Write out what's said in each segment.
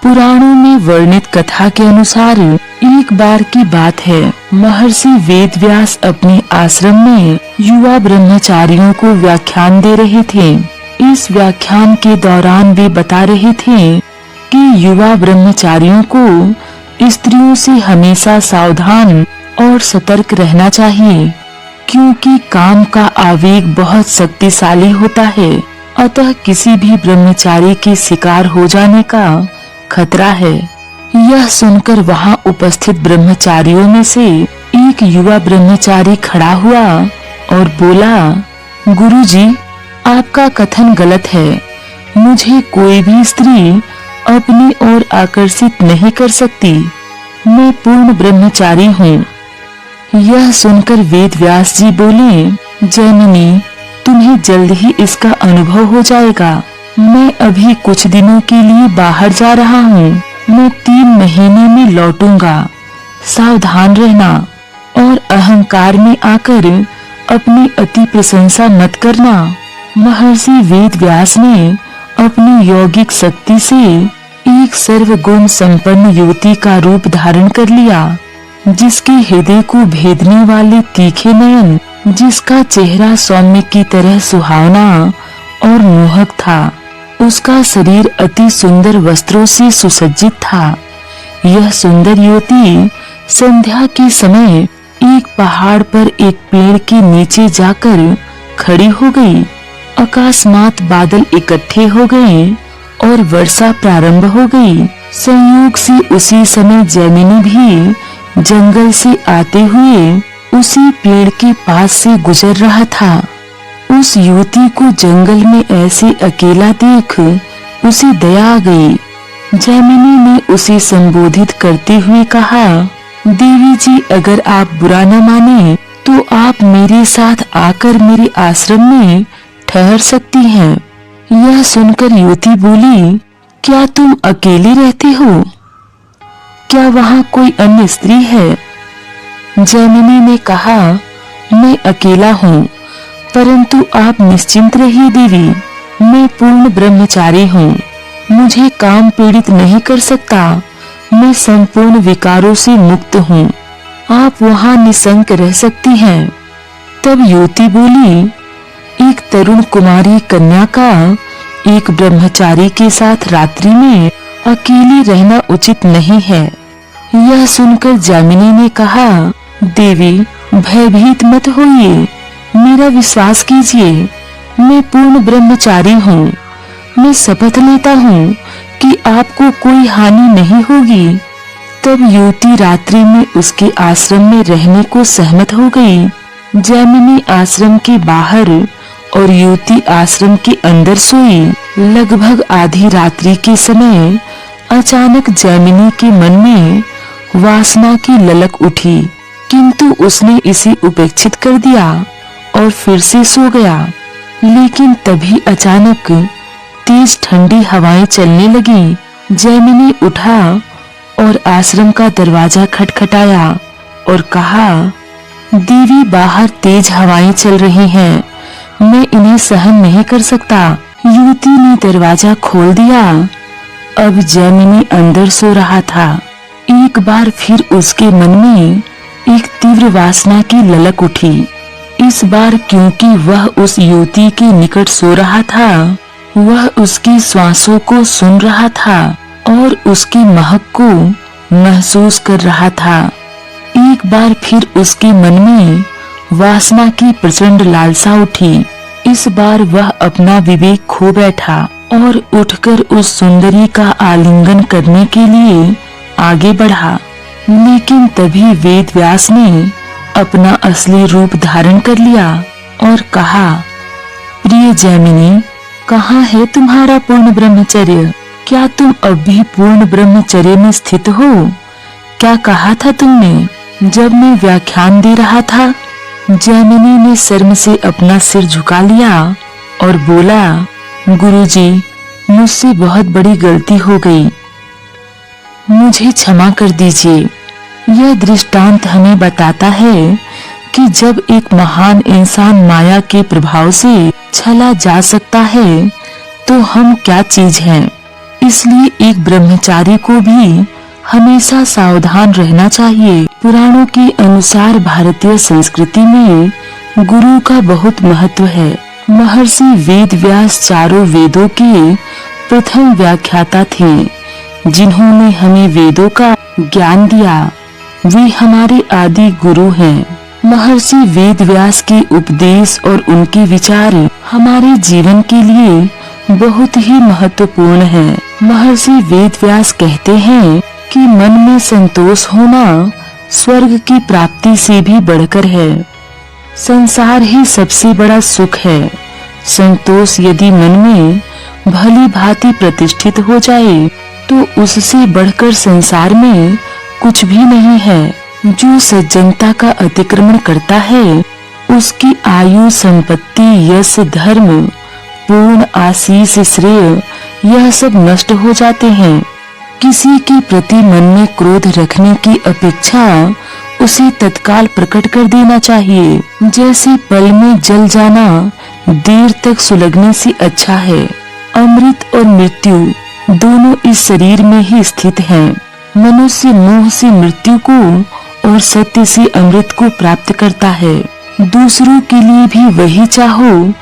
पुराणों में वर्णित कथा के अनुसार एक बार की बात है, महर्षि वेदव्यास अपने आश्रम में युवा ब्रह्मचारियों को व्याख्यान दे रहे थे। इस व्याख्यान के दौरान वे बता रहे थे कि युवा ब्रह्मचारियों को स्त्रियों से हमेशा सावधान और सतर्क रहना चाहिए, क्योंकि काम का आवेग बहुत शक्तिशाली होता है। अतः किसी भी ब्रह्मचारी के शिकार हो जाने का खतरा है। यह सुनकर वहां उपस्थित ब्रह्मचारियों में से एक युवा ब्रह्मचारी खड़ा हुआ और बोला, गुरुजी, आपका कथन गलत है। मुझे कोई भी स्त्री अपनी ओर आकर्षित नहीं कर सकती। मैं पूर्ण ब्रह्मचारी हूँ। यह सुनकर वेदव्यास जी बोले, जैमिनी, तुम्हें जल्द ही इसका अनुभव हो जाएगा। मैं अभी कुछ दिनों के लिए बाहर जा रहा हूँ। मैं 3 महीने में लौटूंगा। सावधान रहना और अहंकार में आकर अपनी अति प्रशंसा मत करना। महर्षि वेदव्यास ने अपनी यौगिक शक्ति से एक सर्वगुण संपन्न युवती का रूप धारण कर लिया, जिसके हृदय को भेदने वाले तीखे नयन, जिसका चेहरा सौम्य की तरह सुहावना और मोहक था। उसका शरीर अति सुंदर वस्त्रों से सुसज्जित था। यह सुंदर युवती संध्या के समय एक पहाड़ पर एक पेड़ के नीचे जाकर खड़ी हो गई। अकस्मात बादल इकट्ठे हो गए और वर्षा प्रारंभ हो गई। संयोग से उसी समय जैमिनी भी जंगल से आते हुए उसी पेड़ के पास से गुजर रहा था। उस युवती को जंगल में ऐसे अकेला देख उसे दया आ गई। जैमिनी ने उसे संबोधित करते हुए कहा, देवी जी, अगर आप बुरा न माने तो आप मेरे साथ आकर मेरे आश्रम में ठहर सकती हैं। यह सुनकर युवती बोली, क्या तुम अकेले रहते हो? क्या वहाँ कोई अन्य स्त्री है? जैमिनी ने कहा, मैं अकेला हूँ, परंतु आप निश्चिंत रहिए देवी। मैं पूर्ण ब्रह्मचारी हूँ। मुझे काम पीड़ित नहीं कर सकता। मैं संपूर्ण विकारों से मुक्त हूँ। आप वहाँ निसंक रह सकती हैं। तब युवती बोली, एक तरुण कुमारी कन्या का एक ब्रह्मचारी के साथ रात्रि में अकेले रहना उचित नहीं है। यह सुनकर जैमिनी ने कहा, देवी, भयभीत मत होइए। मेरा विश्वास कीजिए। मैं पूर्ण ब्रह्मचारी हूँ। मैं शपथ लेता हूँ कि आपको कोई हानि नहीं होगी। तब युवती रात्रि में उसके आश्रम में रहने को सहमत हो गई। जैमिनी आश्रम के बाहर और युवती आश्रम के अंदर सोई। लगभग आधी रात्रि के समय अचानक जैमिनी के मन में वासना की ललक उठी, किंतु उसने इसे उपेक्षित कर दिया और फिर से सो गया। लेकिन तभी अचानक तेज ठंडी हवाएं चलने लगी। जैमिनी उठा और आश्रम का दरवाजा खटखटाया और कहा, देवी, बाहर तेज हवाएं चल रही हैं। मैं इन्हें सहन नहीं कर सकता। युवती ने दरवाजा खोल दिया। अब जैमिनी अंदर सो रहा था। एक बार फिर उसके मन में एक तीव्र वासना की ललक उठी। इस बार क्योंकि वह उस युवती के निकट सो रहा था, वह उसकी श्वासों को सुन रहा था और उसकी महक को महसूस कर रहा था। एक बार फिर उसके मन में वासना की प्रचंड लालसा उठी। इस बार वह अपना विवेक खो बैठा और उठकर उस सुंदरी का आलिंगन करने के लिए आगे बढ़ा। लेकिन तभी वेदव्यास ने अपना असली रूप धारण कर लिया और कहा, प्रिय जैमिनी, कहाँ है तुम्हारा पूर्ण ब्रह्मचर्य? क्या तुम अब भी पूर्ण ब्रह्मचर्य में स्थित हो? क्या कहा था तुमने जब मैं व्याख्यान दे रहा था? जैमिनी ने शर्म से अपना सिर झुका लिया और बोला, गुरुजी, मुझसे बहुत बड़ी गलती हो गई। मुझे क्षमा कर दीजिए। यह दृष्टांत हमें बताता है कि जब एक महान इंसान माया के प्रभाव से छला जा सकता है तो हम क्या चीज हैं। इसलिए एक ब्रह्मचारी को भी हमेशा सावधान रहना चाहिए। पुराणों के अनुसार भारतीय संस्कृति में गुरु का बहुत महत्व है। महर्षि वेद व्यास चारों वेदों के प्रथम व्याख्याता थे, जिन्होंने हमें वेदों का ज्ञान दिया। वे हमारे आदि गुरु हैं। महर्षि वेद व्यास के उपदेश और उनके विचार हमारे जीवन के लिए बहुत ही महत्वपूर्ण है। महर्षि वेद व्यास कहते हैं कि मन में संतोष होना स्वर्ग की प्राप्ति से भी बढ़कर है। संसार ही सबसे बड़ा सुख है। संतोष यदि मन में भली भांति प्रतिष्ठित हो जाए तो उससे बढ़कर संसार में कुछ भी नहीं है। जो सज्जनता का अतिक्रमण करता है उसकी आयु, संपत्ति, यश, धर्म, पूर्ण आशीष, श्रेय यह सब नष्ट हो जाते हैं। किसी के प्रति मन में क्रोध रखने की अपेक्षा उसे तत्काल प्रकट कर देना चाहिए। जैसे पल में जल जाना देर तक सुलगने से अच्छा है। अमृत और मृत्यु दोनों इस शरीर में ही स्थित हैं। मनुष्य मोह से मृत्यु को और सत्य से अमृत को प्राप्त करता है। दूसरों के लिए भी वही चाहो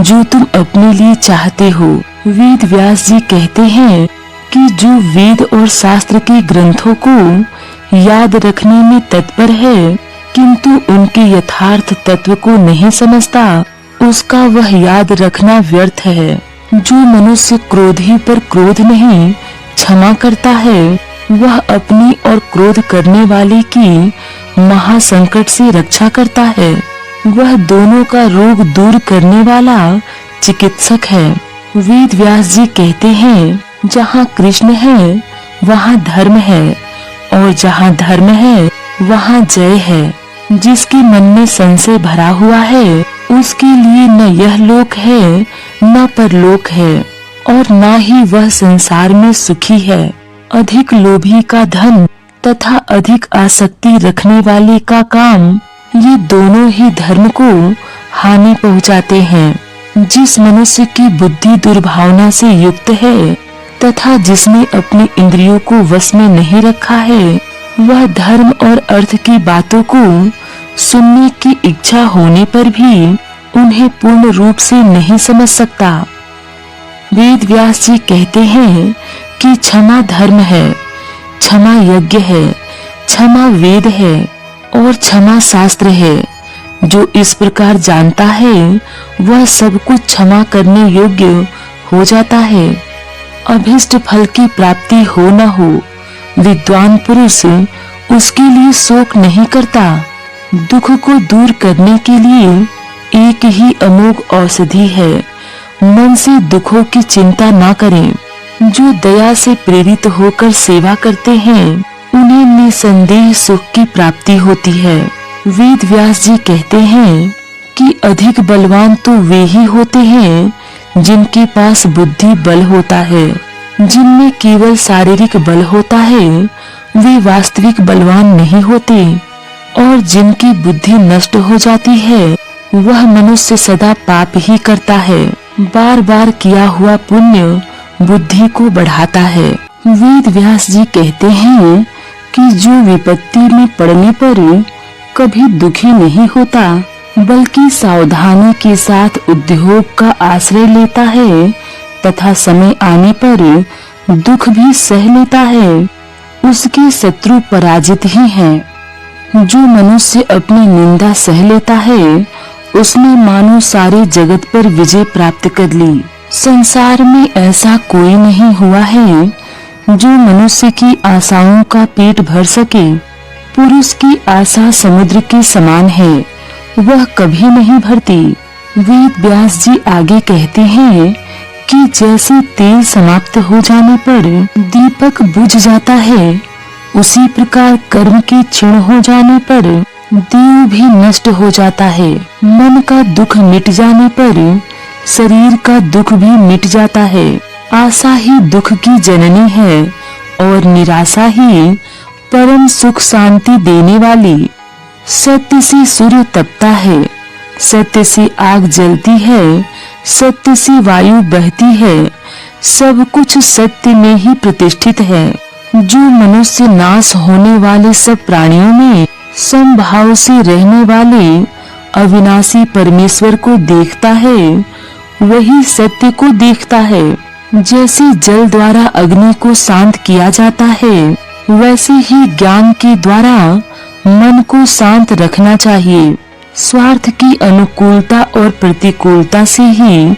जो तुम अपने लिए चाहते हो। वेद व्यास जी कहते हैं कि जो वेद और शास्त्र के ग्रंथों को याद रखने में तत्पर है किंतु उनके यथार्थ तत्व को नहीं समझता, उसका वह याद रखना व्यर्थ है। जो मनुष्य क्रोधी पर क्रोध नहीं क्षमा करता है वह अपनी और क्रोध करने वाले की महासंकट से रक्षा करता है। वह दोनों का रोग दूर करने वाला चिकित्सक है। वेद व्यास जी कहते हैं जहाँ कृष्ण है वहाँ धर्म है और जहाँ धर्म है वहाँ जय है। जिसके मन में संशय भरा हुआ है उसके लिए न यह लोक है न परलोक है और न ही वह संसार में सुखी है। अधिक लोभी का धन तथा अधिक आसक्ति रखने वाले का काम, ये दोनों ही धर्म को हानि पहुंचाते हैं। जिस मनुष्य की बुद्धि दुर्भावना से युक्त है तथा जिसने अपनी इंद्रियों को वश में नहीं रखा है वह धर्म और अर्थ की बातों को सुनने की इच्छा होने पर भी उन्हें पूर्ण रूप से नहीं समझ सकता। वेद व्यास जी कहते हैं कि क्षमा धर्म है, क्षमा यज्ञ है, क्षमा वेद है और क्षमा शास्त्र है। जो इस प्रकार जानता है वह सब कुछ क्षमा करने योग्य हो जाता है। अभिष्ट फल की प्राप्ति हो न हो, विद्वान पुरुष उसके लिए शोक नहीं करता। दुख को दूर करने के लिए एक ही अमोघ औषधि है। मन से दुखों की चिंता ना करें। जो दया से प्रेरित होकर सेवा करते हैं उन्हें निसंदेह सुख की प्राप्ति होती है। वेद व्यास जी कहते हैं कि अधिक बलवान तो वे ही होते हैं जिनके पास बुद्धि बल होता है। जिनमें केवल शारीरिक बल होता है वे वास्तविक बलवान नहीं होते और जिनकी बुद्धि नष्ट हो जाती है वह मनुष्य सदा पाप ही करता है। बार बार किया हुआ पुण्य बुद्धि को बढ़ाता है। वेद व्यास जी कहते हैं कि जो विपत्ति में पड़ने पर कभी दुखी नहीं होता बल्कि सावधानी के साथ उद्योग का आश्रय लेता है तथा समय आने पर दुख भी सह लेता है, उसके शत्रु पराजित ही हैं। जो मनुष्य अपनी निंदा सह लेता है उसने मानो सारे जगत पर विजय प्राप्त कर ली। संसार में ऐसा कोई नहीं हुआ है जो मनुष्य की आशाओं का पेट भर सके। पुरुष की आशा समुद्र के समान है, वह कभी नहीं भरती। वेद व्यास जी आगे कहते हैं कि जैसे तेल समाप्त हो जाने पर दीपक बुझ जाता है, उसी प्रकार कर्म के क्षीण हो जाने पर दीव भी नष्ट हो जाता है। मन का दुख मिट जाने पर शरीर का दुख भी मिट जाता है। आशा ही दुख की जननी है और निराशा ही परम सुख शांति देने वाली। सत्य से सूर्य तपता है, सत्य से आग जलती है, सत्य से वायु बहती है, सब कुछ सत्य में ही प्रतिष्ठित है। जो मनुष्य नाश होने वाले सब प्राणियों में समभाव से रहने वाले अविनाशी परमेश्वर को देखता है, वही सत्य को देखता है। जैसे जल द्वारा अग्नि को शांत किया जाता है, वैसे ही ज्ञान के द्वारा मन को शांत रखना चाहिए। स्वार्थ की अनुकूलता और प्रतिकूलता से ही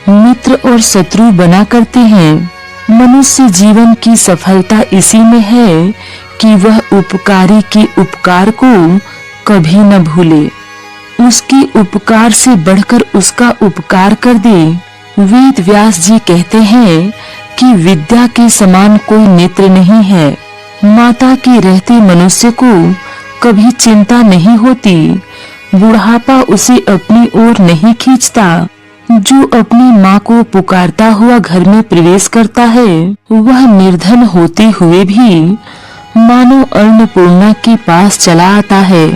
मित्र और शत्रु बना करते हैं। मनुष्य जीवन की सफलता इसी में है कि वह उपकारी के उपकार को कभी न भूले, उसके उपकार से बढ़कर उसका उपकार कर दे। वेद व्यास जी कहते हैं कि विद्या के समान कोई नेत्र नहीं है। माता के रहते मनुष्य को कभी चिंता नहीं होती, बुढ़ापा उसे अपनी ओर नहीं खींचता। जो अपनी माँ को पुकारता हुआ घर में प्रवेश करता है, वह निर्धन होते हुए भी मानो अन्नपूर्णा के पास चला आता है।